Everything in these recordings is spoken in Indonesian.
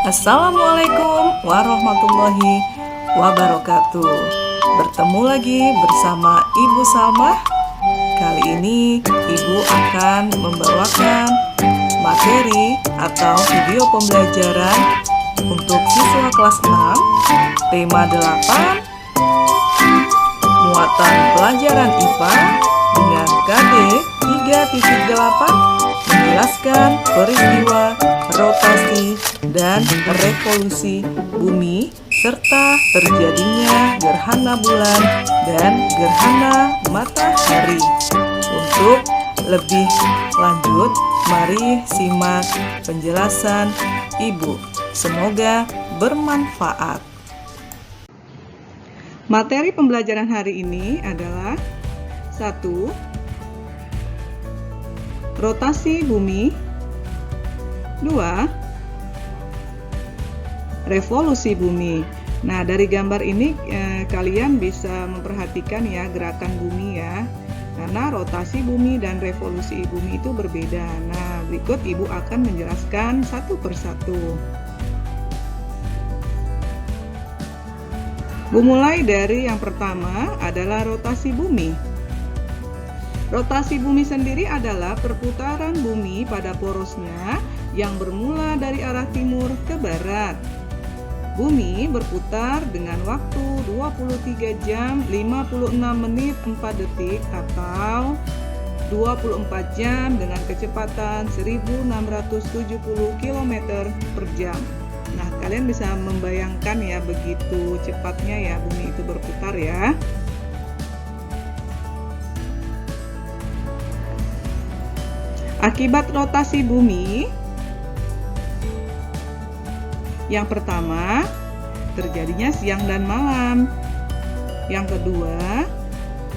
Assalamualaikum warahmatullahi wabarakatuh. Bertemu lagi bersama Ibu Salmah. Kali ini Ibu akan membawakan materi atau video pembelajaran untuk siswa kelas 6, tema 8, muatan pelajaran IPA dengan KD 3.8, menjelaskan peristiwa rotasi dan revolusi bumi serta terjadinya gerhana bulan dan gerhana matahari. Untuk lebih lanjut, mari simak penjelasan Ibu. Semoga bermanfaat. Materi pembelajaran hari ini adalah 1. Rotasi bumi. 2. Revolusi bumi. Nah, dari gambar ini kalian bisa memperhatikan ya gerakan bumi ya. Karena rotasi bumi dan revolusi bumi itu berbeda. Nah, berikut Ibu akan menjelaskan satu persatu. Mulai dari yang pertama adalah rotasi bumi. Rotasi bumi sendiri adalah perputaran bumi pada porosnya yang bermula dari arah timur ke barat. Bumi berputar dengan waktu 23 jam 56 menit 4 detik atau 24 jam dengan kecepatan 1670 km per jam. Nah, kalian bisa membayangkan ya begitu cepatnya ya bumi itu berputar ya. Akibat rotasi bumi, yang pertama, terjadinya siang dan malam. Yang kedua,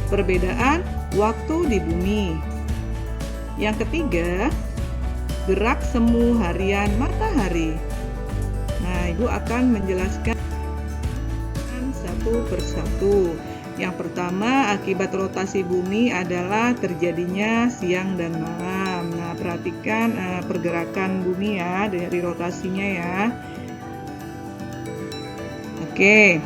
perbedaan waktu di bumi. Yang ketiga, gerak semu harian matahari. Nah, Ibu akan menjelaskan satu persatu. Yang pertama, akibat rotasi bumi adalah terjadinya siang dan malam. Nah, perhatikan pergerakan bumi ya dari rotasinya ya. Oke,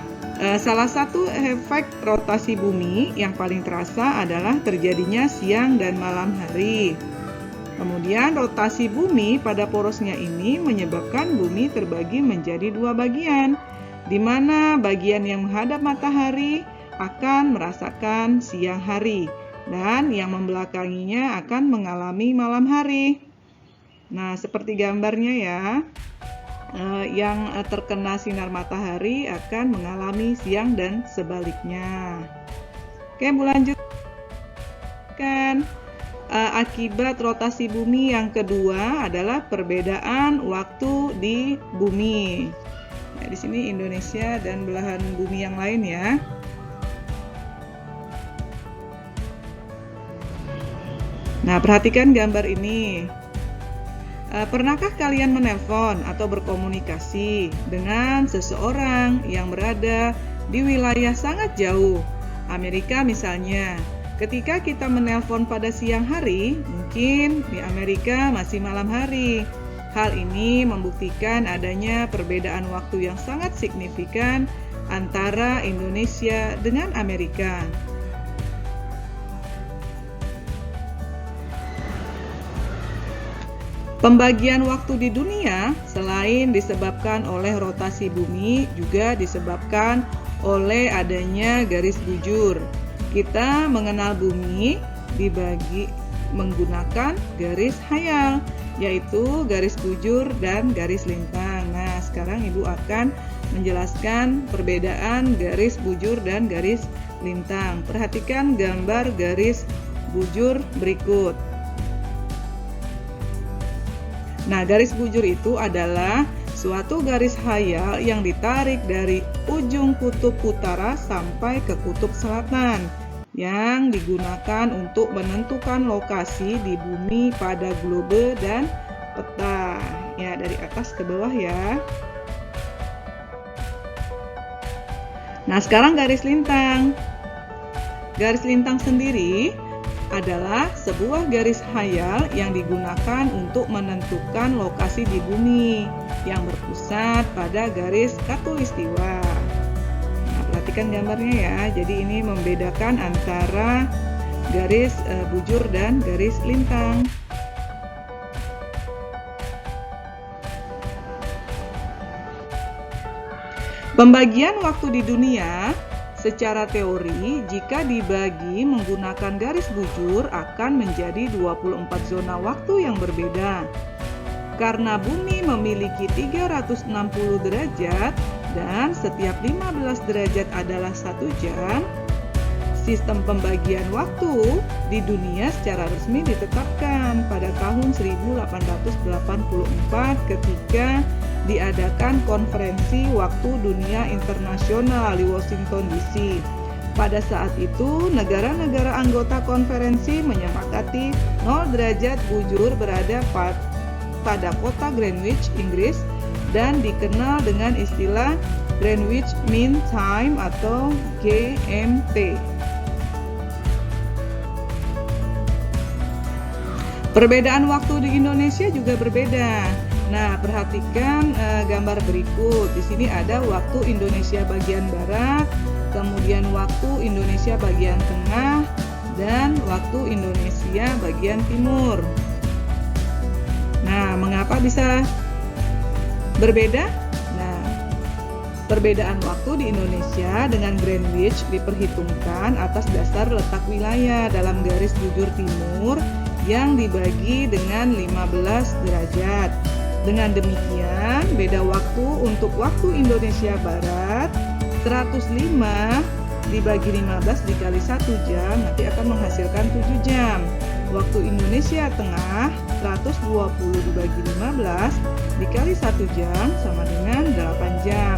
salah satu efek rotasi bumi yang paling terasa adalah terjadinya siang dan malam hari. Kemudian rotasi bumi pada porosnya ini menyebabkan bumi terbagi menjadi dua bagian, di mana bagian yang menghadap matahari akan merasakan siang hari dan yang membelakanginya akan mengalami malam hari. Nah, seperti gambarnya ya, yang terkena sinar matahari akan mengalami siang dan sebaliknya. Oke, Bu lanjutkan. Akibat rotasi bumi yang kedua adalah perbedaan waktu di bumi. Nah, di sini Indonesia dan belahan bumi yang lain ya. Nah, perhatikan gambar ini. Pernahkah kalian menelpon atau berkomunikasi dengan seseorang yang berada di wilayah sangat jauh? Amerika misalnya. Ketika kita menelpon pada siang hari, mungkin di Amerika masih malam hari. Hal ini membuktikan adanya perbedaan waktu yang sangat signifikan antara Indonesia dengan Amerika. Pembagian waktu di dunia selain disebabkan oleh rotasi bumi juga disebabkan oleh adanya garis bujur. Kita mengenal bumi dibagi menggunakan garis hayal, yaitu garis bujur dan garis lintang. Nah, sekarang Ibu akan menjelaskan perbedaan garis bujur dan garis lintang. Perhatikan gambar garis bujur berikut. Nah, garis bujur itu adalah suatu garis hayal yang ditarik dari ujung kutub utara sampai ke kutub selatan, yang digunakan untuk menentukan lokasi di bumi pada globe dan peta. Ya, dari atas ke bawah ya. Nah, sekarang garis lintang. Garis lintang sendiri adalah sebuah garis khayal yang digunakan untuk menentukan lokasi di bumi yang berpusat pada garis khatulistiwa. Nah, perhatikan gambarnya ya. Jadi ini membedakan antara garis bujur dan garis lintang. Pembagian waktu di dunia secara teori, jika dibagi menggunakan garis bujur akan menjadi 24 zona waktu yang berbeda. Karena bumi memiliki 360 derajat dan setiap 15 derajat adalah 1 jam, sistem pembagian waktu di dunia secara resmi ditetapkan pada tahun 1884 ketika diadakan konferensi waktu dunia internasional di Washington DC. Pada saat itu, negara-negara anggota konferensi menyepakati 0 derajat bujur berada pada kota Greenwich, Inggris, dan dikenal dengan istilah Greenwich Mean Time atau GMT. Perbedaan waktu di Indonesia juga berbeda. Nah, perhatikan gambar berikut. Di sini ada waktu Indonesia bagian barat, kemudian waktu Indonesia bagian tengah, dan waktu Indonesia bagian timur. Nah, mengapa bisa berbeda? Nah, perbedaan waktu di Indonesia dengan Greenwich diperhitungkan atas dasar letak wilayah dalam garis bujur timur yang dibagi dengan 15 derajat. Dengan demikian, beda waktu untuk waktu Indonesia Barat 105 dibagi 15 dikali 1 jam nanti akan menghasilkan 7 jam. Waktu Indonesia Tengah 120 dibagi 15 dikali 1 jam sama dengan 8 jam.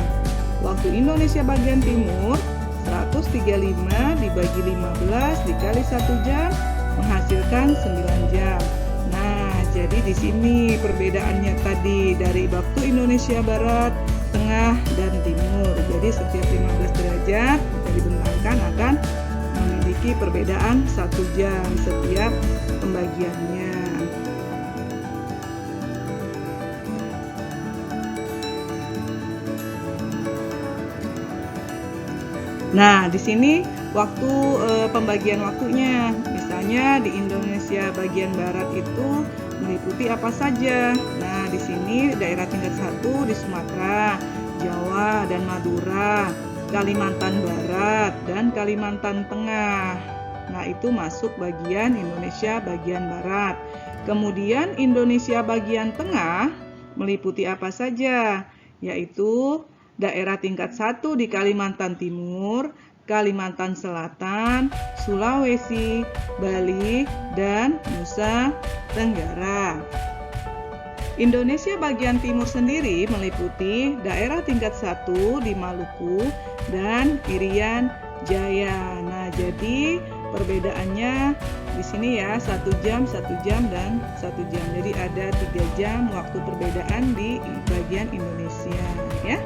Waktu Indonesia bagian timur 135 dibagi 15 dikali 1 jam menghasilkan 9 jam. Nah, jadi di sini perbedaannya tadi dari waktu Indonesia Barat, Tengah, dan Timur. Jadi setiap 15 derajat kita dibentangkan akan memiliki perbedaan 1 jam setiap pembagiannya. Nah, di sini waktu pembagian waktunya, misalnya di Indonesia bagian barat itu meliputi apa saja. Nah, di sini daerah tingkat 1 di Sumatera, Jawa dan Madura, Kalimantan Barat dan Kalimantan Tengah. Nah, itu masuk bagian Indonesia bagian barat. Kemudian Indonesia bagian tengah meliputi apa saja? Yaitu daerah tingkat 1 di Kalimantan Timur, Kalimantan Selatan, Sulawesi, Bali, dan Nusa Tenggara. Indonesia bagian timur sendiri meliputi daerah tingkat 1 di Maluku dan Irian Jaya. Nah, jadi perbedaannya di sini ya 1 jam, 1 jam, dan 1 jam. Jadi ada 3 jam waktu perbedaan di bagian Indonesia ya.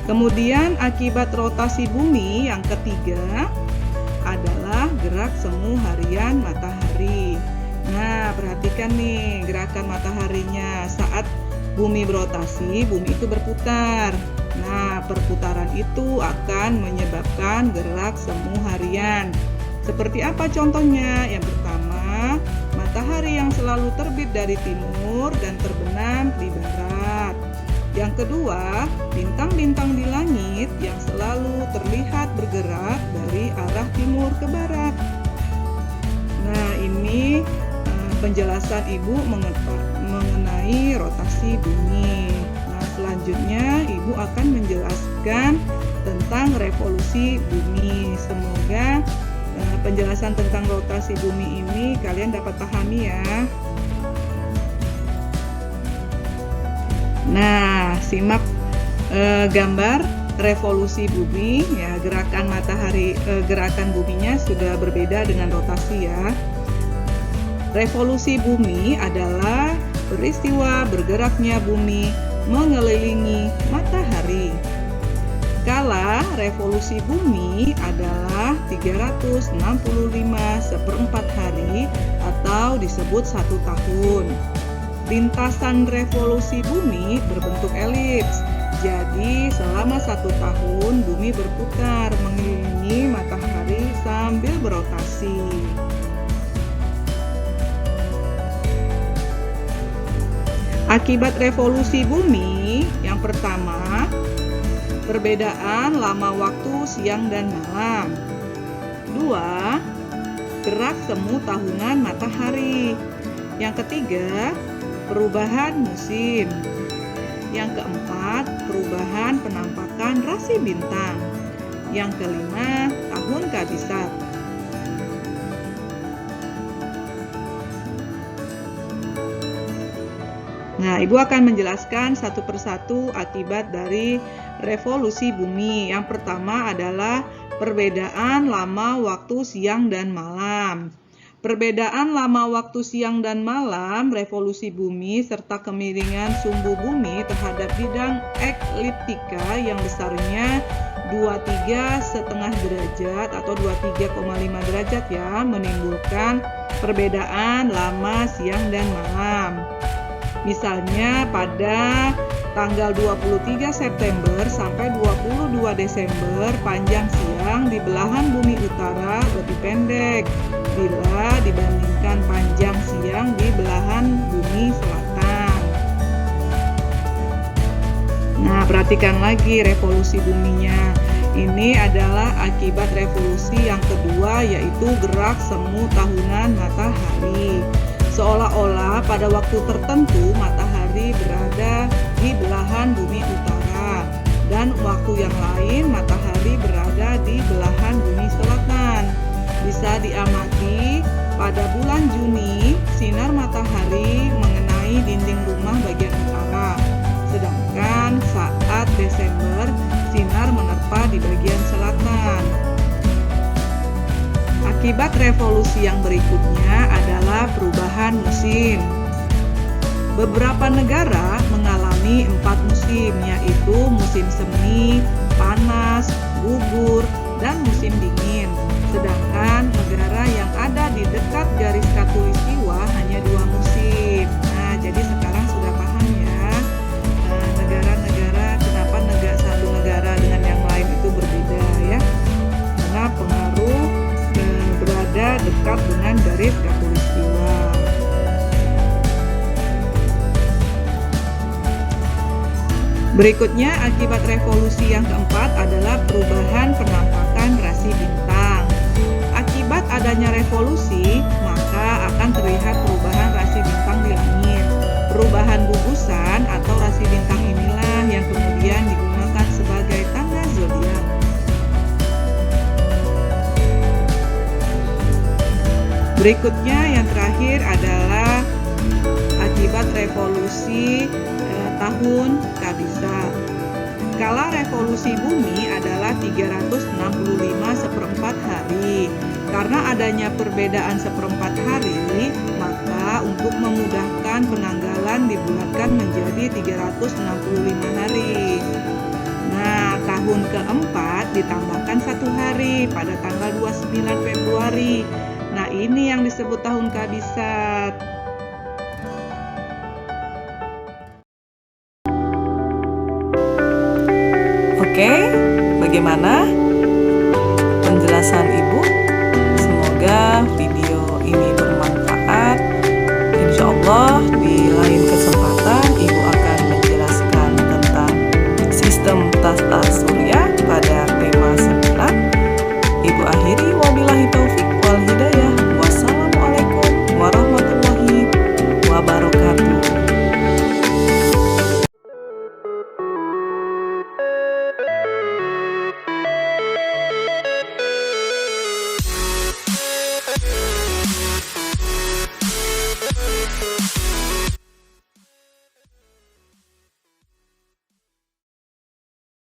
Kemudian akibat rotasi bumi yang ketiga adalah gerak semu harian matahari. Nah, perhatikan nih gerakan mataharinya. Saat bumi berotasi, bumi itu berputar. Nah, perputaran itu akan menyebabkan gerak semu harian. Seperti apa contohnya? Yang pertama, matahari yang selalu terbit dari timur dan terbenam di barat. Yang kedua, bintang-bintang di langit yang selalu terlihat bergerak dari arah timur ke barat. Nah, ini penjelasan Ibu mengenai rotasi bumi. Nah, selanjutnya Ibu akan menjelaskan tentang revolusi bumi. Semoga penjelasan tentang rotasi bumi ini kalian dapat pahami ya. Nah, simak gambar revolusi bumi ya, gerakan matahari, gerakan buminya sudah berbeda dengan rotasi ya. Revolusi bumi adalah peristiwa bergeraknya bumi mengelilingi matahari. Kala revolusi bumi adalah adalah 365 hari atau disebut 1 tahun. Lintasan revolusi bumi berbentuk elips. Jadi selama 1 tahun bumi berputar mengelilingi matahari sambil berotasi. Akibat revolusi bumi, yang pertama, perbedaan lama waktu siang dan malam. 2. Gerak semu tahunan matahari. Yang ketiga, perubahan musim. Yang keempat, perubahan penampakan rasi bintang. Yang kelima, tahun kabisat. Nah, Ibu akan menjelaskan satu persatu akibat dari revolusi bumi. Yang pertama adalah perbedaan lama waktu siang dan malam. Perbedaan lama waktu siang dan malam revolusi bumi serta kemiringan sumbu bumi terhadap bidang ekliptika yang besarnya 23,5 derajat atau 23,5 derajat ya, menimbulkan perbedaan lama siang dan malam. Misalnya pada tanggal 23 September sampai 22 Desember panjang siang di belahan bumi utara lebih pendek bila dibandingkan panjang siang di belahan bumi selatan. Nah, perhatikan lagi revolusi buminya. Ini adalah akibat revolusi yang kedua, yaitu gerak semu tahunan matahari. Seolah-olah pada waktu tertentu matahari berada di belahan bumi utara dan waktu yang lain matahari berada di belahan bumi selatan. Bisa diamati pada bulan Juni sinar matahari mengenai dinding rumah bagian utara, sedangkan saat Desember sinar menerpa di bagian selatan. Akibat revolusi yang berikutnya adalah perubahan musim. Beberapa negara mengalami 4 musim, yaitu musim semi, panas, gugur, dan musim dingin. Sedangkan negara yang ada di dekat garis khatulistiwa hanya 2 musim. Nah, jadi sekarang sudah paham ya, negara-negara kenapa satu negara dengan yang lain itu berbeda ya, karena pengaruh berada dekat dengan garis khatulistiwa. Berikutnya, akibat revolusi yang keempat adalah perubahan penampakan rasi bintang. Akibat adanya revolusi, maka akan terlihat perubahan rasi bintang di langit. Perubahan gugusan atau rasi bintang inilah yang kemudian digunakan sebagai tanda zodiak. Berikutnya yang terakhir adalah akibat revolusi tahun kabisat. Skala revolusi bumi adalah 365 hari. Karena adanya perbedaan 1/4 hari, maka untuk memudahkan penanggalan dibulatkan menjadi 365 hari. Nah, tahun keempat ditambahkan 1 hari pada tanggal 29 Februari. Nah, ini yang disebut tahun kabisat. Oke, bagaimana penjelasan Ibu? Semoga video ini bermanfaat. Insya Allah di lain kesempatan Ibu akan menjelaskan tentang sistem tata surya pada tema 9. Ibu akhiri, wabillahi taufik wal hidayah. Wassalamualaikum warahmatullahi wabarakatuh.